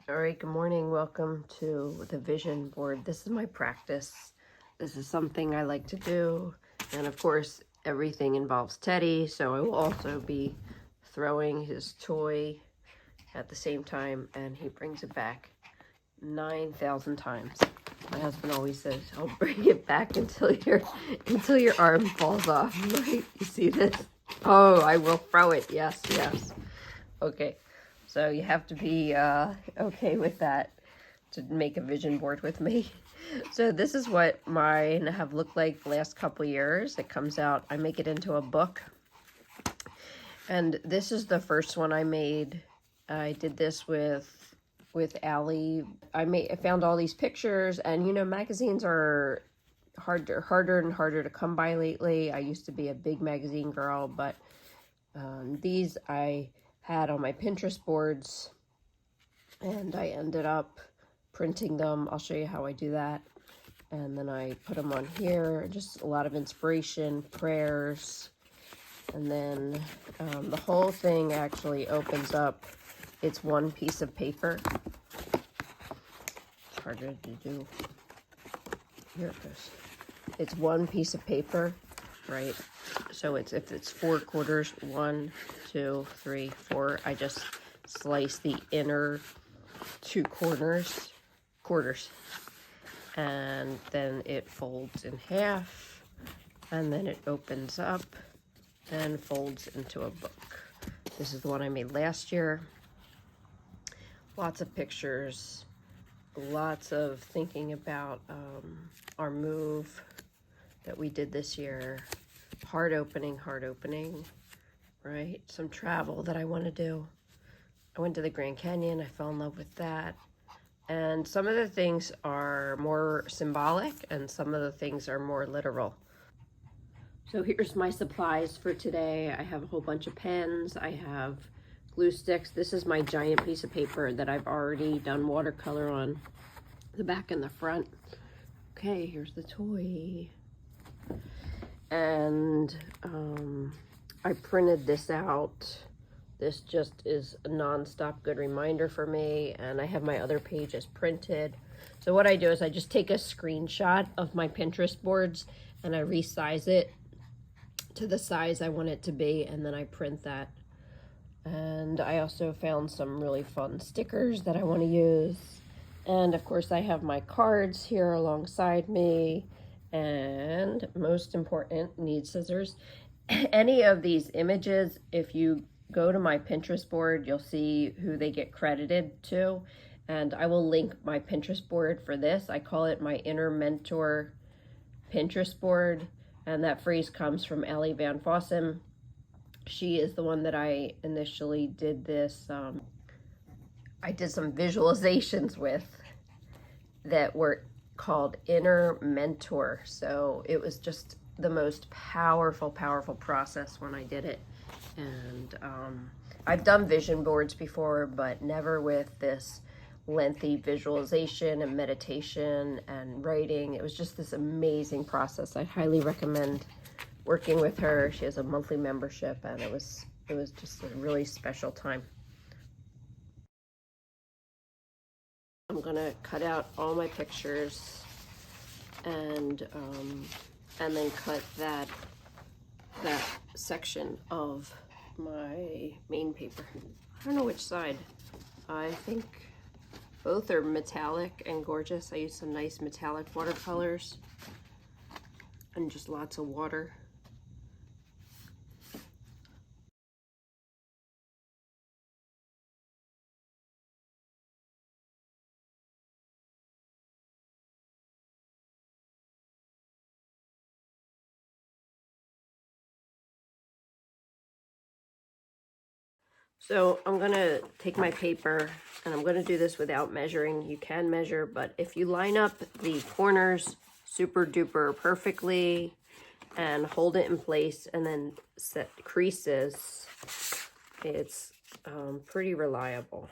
All right, good morning. Welcome to the vision board. This is my practice. This is something I like to do. And of course, everything involves Teddy, so I will also be throwing his toy at the same time, and he brings it back 9,000 times. My husband always says, "I'll bring it back until your arm falls off." Right? You see this? Oh, I will throw it. Yes, yes. Okay. So you have to be okay with that to make a vision board with me. So this is what mine have looked like the last couple years. It comes out, I make it into a book. And this is the first one I made. I did this with Allie. I found all these pictures, and you know, magazines are harder and harder to come by lately. I used to be a big magazine girl, but these I had on my Pinterest boards, and I ended up printing them. I'll show you how I do that. And then I put them on here, just a lot of inspiration, prayers, and then the whole thing actually opens up. It's one piece of paper. It's harder to do. Here it goes. It's one piece of paper, right? So if it's 4 quarters, 1, 2, 3, 4, I just slice the inner 2 quarters, and then it folds in half, and then it opens up and folds into a book. This is the one I made last year. Lots of pictures, lots of thinking about our move that we did this year. Heart opening, right? Some travel that I want to do. I went to the Grand Canyon. I fell in love with that. And some of the things are more symbolic and some of the things are more literal. So here's my supplies for today. I have a whole bunch of pens. I have glue sticks. This is my giant piece of paper that I've already done watercolor on the back and the front. Okay, here's the toy. And I printed this out. This just is a non-stop good reminder for me, and I have my other pages printed. So what I do is I just take a screenshot of my Pinterest boards and I resize it to the size I want it to be, and then I print that. And I also found some really fun stickers that I want to use. And of course I have my cards here alongside me, and most important, need scissors. Any of these images, if you go to my Pinterest board, you'll see who they get credited to, and I will link my Pinterest board for this. I call it my Inner Mentor Pinterest board, and that phrase comes from Ellie Van Fossem. She is the one that I initially did this. I did some visualizations with that were called Inner Mentor. So it was just the most powerful process when I did it. And I've done vision boards before, but never with this lengthy visualization and meditation and writing. It was just this amazing process. I highly recommend working with her. She has a monthly membership, and it was just a really special time. I'm gonna cut out all my pictures and then cut that section of my main paper. I don't know which side. I think both are metallic and gorgeous. I used some nice metallic watercolors and just lots of water. So I'm gonna take my paper, and I'm gonna do this without measuring. You can measure, but if you line up the corners super duper perfectly and hold it in place and then set creases, it's pretty reliable.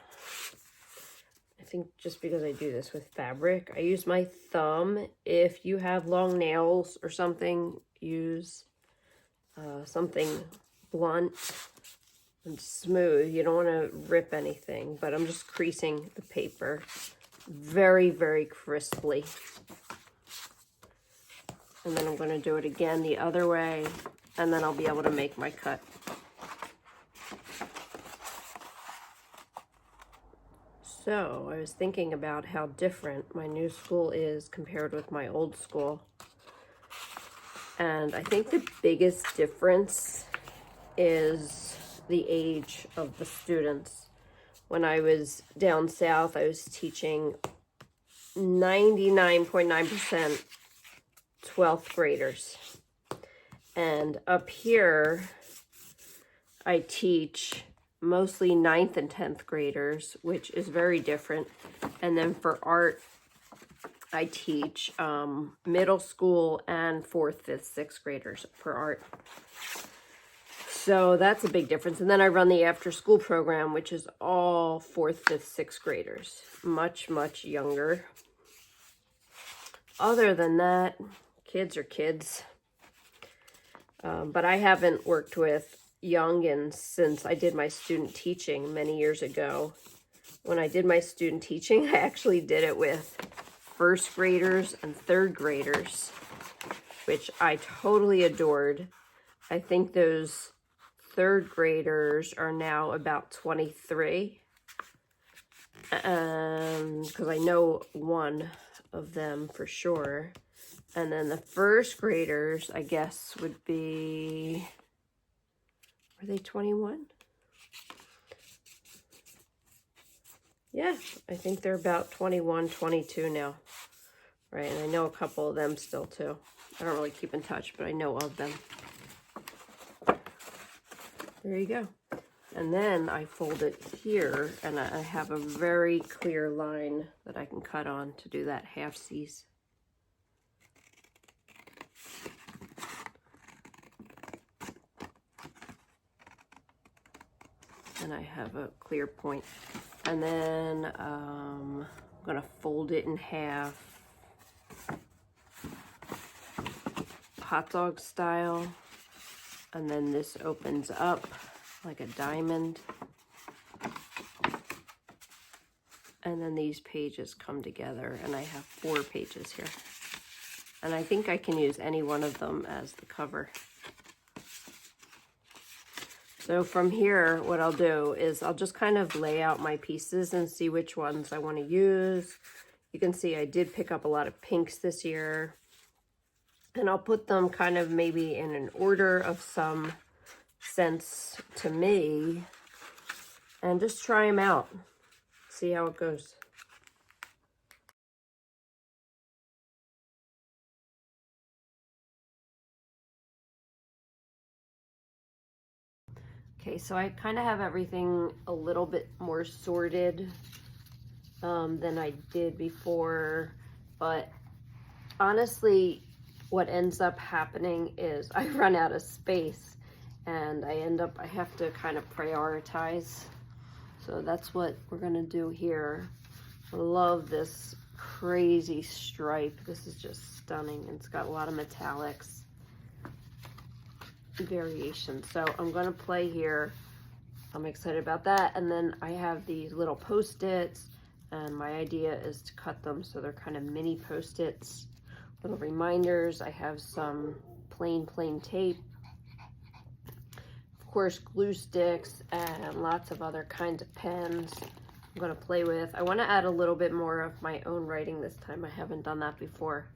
I think just because I do this with fabric, I use my thumb. If you have long nails or something, use something blunt and smooth. You don't want to rip anything, but I'm just creasing the paper very, very crisply. And then I'm going to do it again the other way, and then I'll be able to make my cut. So I was thinking about how different my new school is compared with my old school. And I think the biggest difference is the age of the students. When I was down south, I was teaching 99.9% 12th graders. And up here, I teach mostly 9th and 10th graders, which is very different. And then for art, I teach middle school and 4th, 5th, 6th graders for art. So that's a big difference. And then I run the after school program, which is all 4th, 5th, 6th graders, much, much younger. Other than that, kids are kids. But I haven't worked with youngins since I did my student teaching many years ago. When I did my student teaching, I actually did it with 1st graders and 3rd graders, which I totally adored. I think those 3rd graders are now about 23, because I know one of them for sure. And then the 1st graders, I guess, would be, are they 21? Yeah, I think they're about 21, 22 now. Right, and I know a couple of them still too. I don't really keep in touch, but I know of them. There you go. And then I fold it here, and I have a very clear line that I can cut on to do that half C's. And I have a clear point. And then I'm gonna fold it in half, hot dog style. And then this opens up like a diamond. And then these pages come together, and I have 4 pages here. And I think I can use any one of them as the cover. So from here, what I'll do is I'll just kind of lay out my pieces and see which ones I want to use. You can see I did pick up a lot of pinks this year. And I'll put them kind of maybe in an order of some sense to me. And just try them out. See how it goes. Okay, so I kind of have everything a little bit more sorted than I did before, but honestly, what ends up happening is I run out of space, and I have to kind of prioritize. So that's what we're gonna do here. I love this crazy stripe. This is just stunning. It's got a lot of metallics. Variation. So I'm going to play here. I'm excited about that. And then I have these little post-its, and my idea is to cut them so they're kind of mini post-its, little reminders. I have some plain tape, of course glue sticks, and lots of other kinds of pens I'm going to play with. I want to add a little bit more of my own writing this time. I haven't done that before.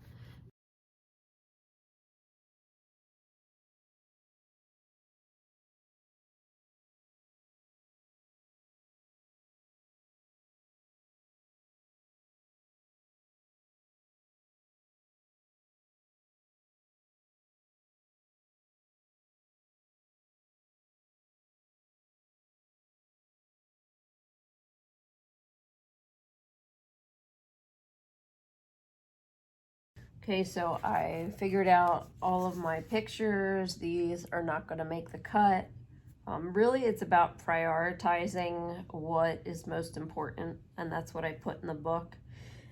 Okay, so I figured out all of my pictures. These are not going to make the cut. Really, it's about prioritizing what is most important, and that's what I put in the book.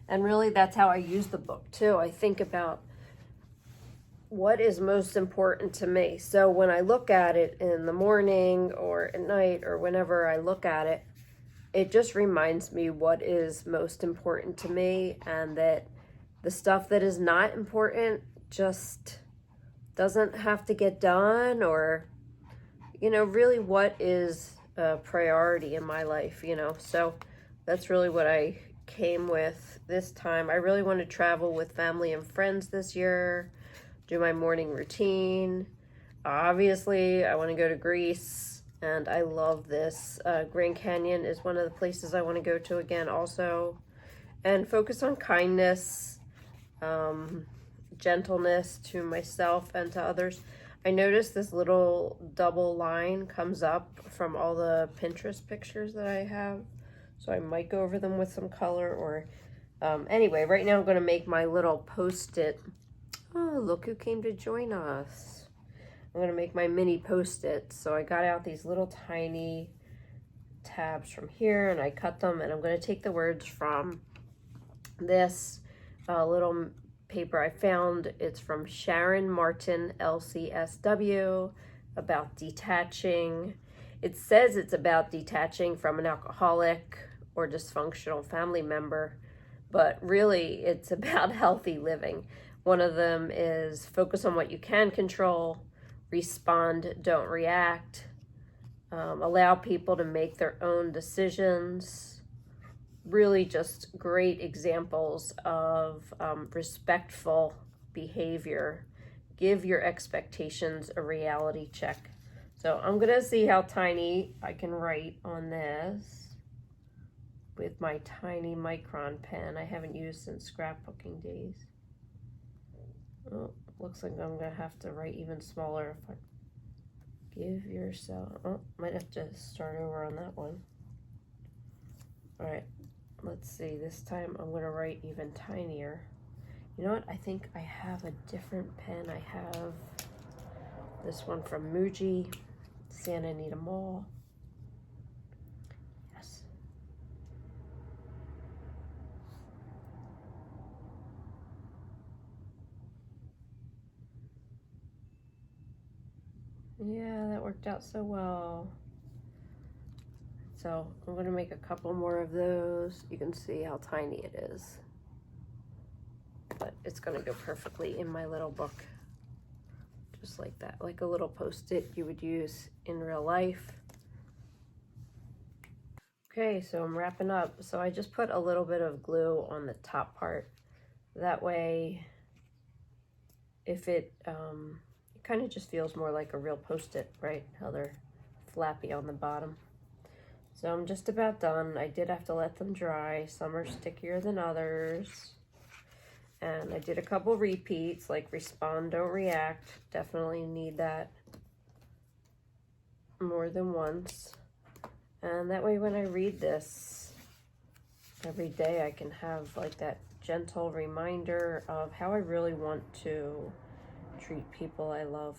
And really, that's how I use the book, too. I think about what is most important to me. So when I look at it in the morning or at night or whenever I look at it, it just reminds me what is most important to me, and that the stuff that is not important just doesn't have to get done, or, you know, really what is a priority in my life, you know. So that's really what I came with this time. I really want to travel with family and friends this year, do my morning routine. Obviously, I want to go to Greece, and I love this. Grand Canyon is one of the places I want to go to again also. And focus on kindness, gentleness to myself and to others. I noticed this little double line comes up from all the Pinterest pictures that I have. So I might go over them with some color, or anyway, right now I'm going to make my little post-it. Oh, look who came to join us. I'm going to make my mini post-it. So I got out these little tiny tabs from here, and I cut them, and I'm going to take the words from this little paper I found. It's from Sharon Martin, LCSW, about detaching. It says it's about detaching from an alcoholic or dysfunctional family member, but really it's about healthy living. One of them is focus on what you can control, respond, don't react, allow people to make their own decisions. Really just great examples of respectful behavior. Give your expectations a reality check. So I'm gonna see how tiny I can write on this with my tiny micron pen I haven't used since scrapbooking days. Oh, looks like I'm gonna have to write even smaller if I give yourself, oh, might have to start over on that one. All right, let's see, this time I'm gonna write even tinier. You know what, I think I have a different pen. I have this one from Muji, Santa Anita Mall. Yes. Yeah, that worked out so well. So I'm gonna make a couple more of those. You can see how tiny it is, but it's gonna go perfectly in my little book. Just like that, like a little post-it you would use in real life. Okay, so I'm wrapping up. So I just put a little bit of glue on the top part. That way, if it kind of just feels more like a real post-it, right? How they're flappy on the bottom. So I'm just about done. I did have to let them dry. Some are stickier than others. And I did a couple repeats, like respond, don't react. Definitely need that more than once. And that way when I read this every day, I can have like that gentle reminder of how I really want to treat people I love.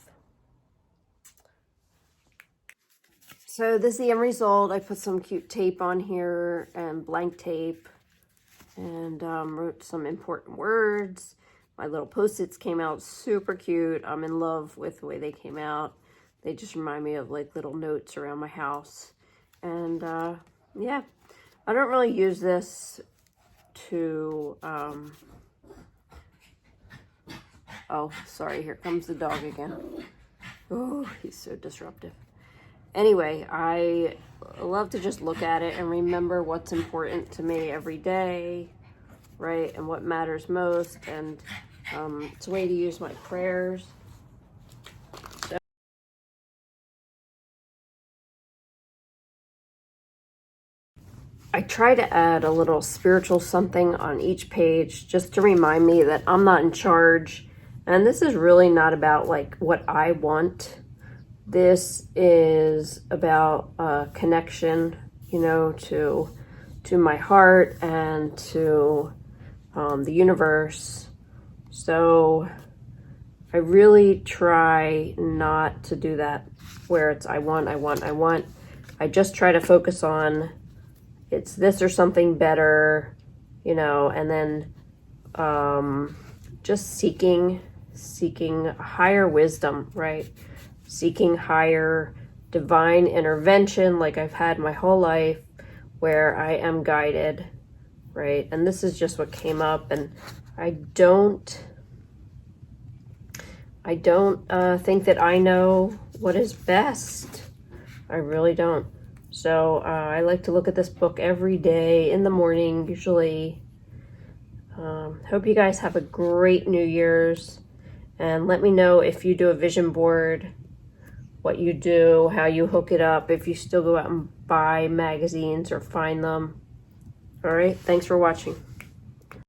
So this is the end result. I put some cute tape on here and blank tape, and wrote some important words. My little post-its came out super cute. I'm in love with the way they came out. They just remind me of like little notes around my house. And yeah, I don't really use this to, oh, sorry, here comes the dog again. Oh, he's so disruptive. Anyway, I love to just look at it and remember what's important to me every day, right? And what matters most. And it's a way to use my prayers. So I try to add a little spiritual something on each page just to remind me that I'm not in charge. And this is really not about like what I want. This is about connection, you know, to my heart and to the universe. So I really try not to do that where it's I want. I just try to focus on it's this or something better, you know, and then just seeking seeking higher wisdom, right? Seeking higher divine intervention like I've had my whole life, where I am guided, right? And this is just what came up, and I don't think that I know what is best. I really don't. So I like to look at this book every day in the morning, usually. Hope you guys have a great New Year's, and let me know if you do a vision board, what you do, how you hook it up, if you still go out and buy magazines or find them. All right, thanks for watching.